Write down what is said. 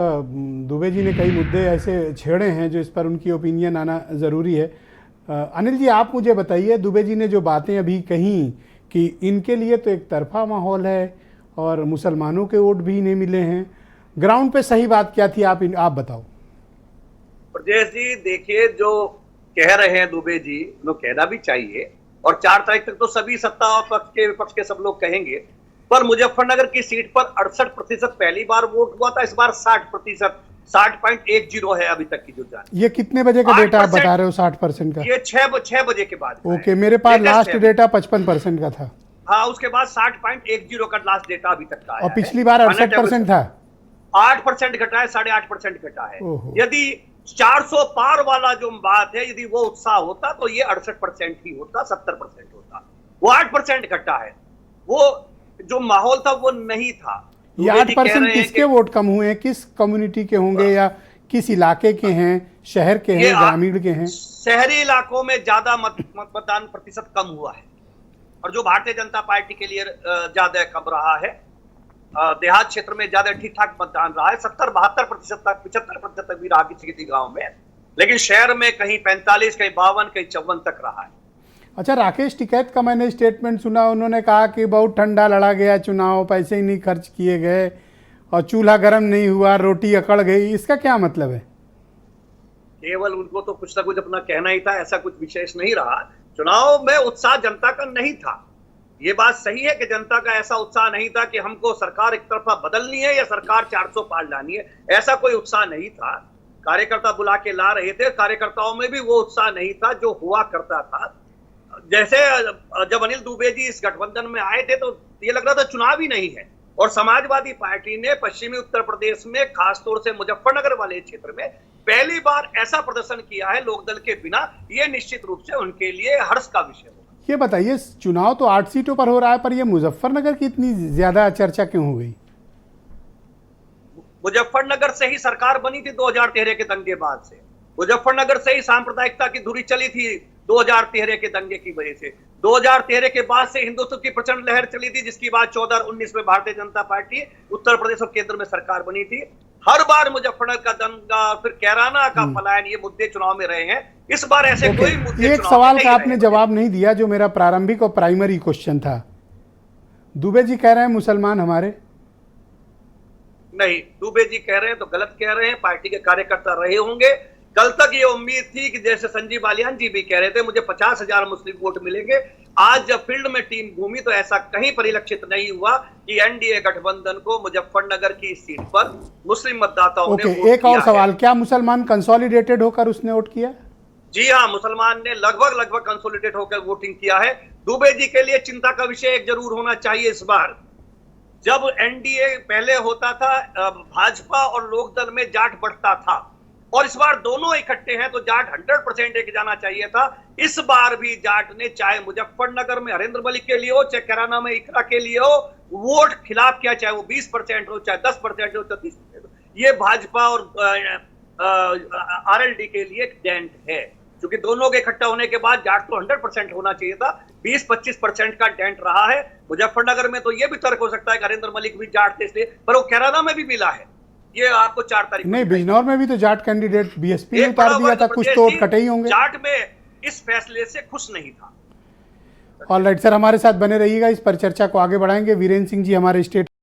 दुबे जी ने कई मुद्दे ऐसे छेड़े हैं जो इस पर उनकी ओपिनियन आना ज़रूरी है। अनिल जी, आप मुझे बताइए, दुबे जी ने जो बातें अभी कही कि इनके लिए तो एक तरफा माहौल है और मुसलमानों के वोट भी नहीं मिले हैं, ग्राउंड पे सही बात क्या थी, आप बताओ। ब्रजेश जी, देखिए, जो कह रहे हैं दुबे जी, उन्हें कहना भी चाहिए और 4 तारीख तक तो सभी सत्ता पक्ष के विपक्ष के सब लोग कहेंगे। पर मुजफ्फरनगर की सीट पर 68% पहली बार वोट हुआ था, इस बार 60%, 60.10 है अभी तक की जो जान। ये कितने बजे का डेटा आप बता रहे हो? 60% का? ये 6 बजे के बाद। ओके, मेरे पास लास्ट डेटा 55% का था। हाँ, उसके बाद 60.10 का लास्ट डेटा अभी तक का आया। और पिछली बार 68% था। 8% घटा है, 8.5% घटा है। यदि 400 पार वाला जो बात है, यदि वो उत्साह होता तो ये 68% ही होता, 70% होता। वो 8% घटा है। वो जो माहौल था वो नहीं था। ये 8% किसके वोट कम हुए हैं? किस कम्युनिटी के होंगे या किस इलाके के हैं? शहर के हैं, ग्रामीण के हैं? शहरी इलाकों में ज्यादा मतदान प्रतिशत कम हुआ है और जो भारतीय जनता पार्टी के लिए ज्यादा कम रहा है। देहात क्षेत्र में ज्यादा ठीक ठाक मतदान रहा है, 70-72% तक, 75% तक भी रहा किसी किसी गांव में। लेकिन शहर में कहीं 45, कहीं 52, कहीं 54 तक रहा है। अच्छा, राकेश टिकैत का मैंने स्टेटमेंट सुना, उन्होंने कहा कि बहुत ठंडा लड़ा गया चुनाव, पैसे ही नहीं खर्च किए गए और चूल्हा गर्म नहीं हुआ, रोटी अकड़ गई। इसका क्या मतलब है? केवल उनको तो कुछ ना कुछ अपना कहना ही था, ऐसा कुछ विशेष नहीं रहा। चुनाव में उत्साह जनता का नहीं था। ये बात सही है कि जनता का ऐसा उत्साह नहीं था कि हमको सरकार एक तरफा बदलनी है या सरकार 400 पार लानी है, ऐसा कोई उत्साह नहीं था। कार्यकर्ता बुला के ला रहे थे, कार्यकर्ताओं में भी वो उत्साह नहीं था जो हुआ करता था। जैसे जब अनिल दुबे जी इस गठबंधन में आए थे तो ये लग रहा था चुनाव ही नहीं है। और समाजवादी पार्टी ने पश्चिमी उत्तर प्रदेश में, खासतौर से मुजफ्फरनगर वाले क्षेत्र में पहली बार ऐसा प्रदर्शन किया है लोकदल के बिना। ये निश्चित रूप से उनके लिए हर्ष का विषय होगा। ये बताइए, चुनाव तो 8 सीटों पर हो रहा है, पर ये मुजफ्फरनगर की इतनी ज्यादा चर्चा क्यों हो गई? मुजफ्फरनगर से ही सरकार बनी थी 2013 के दंगे बाद से। मुजफ्फरनगर से ही सांप्रदायिकता की धुरी चली थी 2013 के दंगे की वजह से। 2013 के बाद से हिंदुत्व की प्रचंड लहर चली थी, जिसकी बाद 14 और 19 में भारतीय जनता पार्टी उत्तर प्रदेश और केंद्र में सरकार बनी थी। हर बार मुजफ्फरनगर का दंगा, फिर कैराना का पलायन, ये मुद्दे चुनाव में रहे हैं। इस बार ऐसे कोई मुद्दे एक सवाल का आपने जवाब नहीं दिया जो मेरा प्रारंभिक और प्राइमरी क्वेश्चन था। दुबे जी कह रहे हैं मुसलमान हमारे। नहीं, दुबे जी कह रहे हैं तो गलत कह रहे हैं। पार्टी के कार्यकर्ता रहे होंगे। कल तक ये उम्मीद थी कि जैसे संजीव बालियान जी भी कह रहे थे, मुझे 50,000 मुस्लिम वोट मिलेंगे। आज जब फील्ड में टीम घूमी तो ऐसा कहीं परिलक्षित नहीं हुआ कि एनडीए गठबंधन को मुजफ्फरनगर की सीट पर मुस्लिम मतदाताओं ने वोट एक और सवाल, क्या मुसलमान कंसोलिडेटेड होकर उसने वोट किया? जी हाँ, मुसलमान ने लगभग कंसोलिडेट होकर वोटिंग किया है। दुबे जी के लिए चिंता का विषय एक जरूर होना चाहिए इस बार। जब एनडीए पहले होता था, भाजपा और लोकदल में जाट बढ़ता था, और इस बार दोनों इकट्ठे हैं तो जाट 100% लेके जाना चाहिए था। इस बार भी जाट ने, चाहे मुजफ्फरनगर में हरेंद्र मलिक के लिए हो, चाहे कैराना में इकरा के लिए हो, वोट खिलाफ किया, चाहे वो 20% हो, चाहे 10% हो, 30% हो। ये भाजपा और आरएलडी के लिए एक डेंट है, क्योंकि दोनों के इकट्ठा होने के बाद जाट तो 100% होना चाहिए था। 20-25% का डेंट रहा है। मुजफ्फरनगर में तो ये भी तर्क हो सकता है कि हरेंद्र मलिक भी जाट थे इसलिए, पर वो कैराना में भी मिला है। ये आपको 4 तारीख नहीं, बिजनौर में भी तो जाट कैंडिडेट बीएसपी ने उतार दिया था, कुछ तो वोट कटे ही होंगे। जाट में इस फैसले से खुश नहीं था। ऑलराइट सर, हमारे साथ बने रहिएगा, इस पर चर्चा को आगे बढ़ाएंगे। वीरेंद्र सिंह जी हमारे स्टेट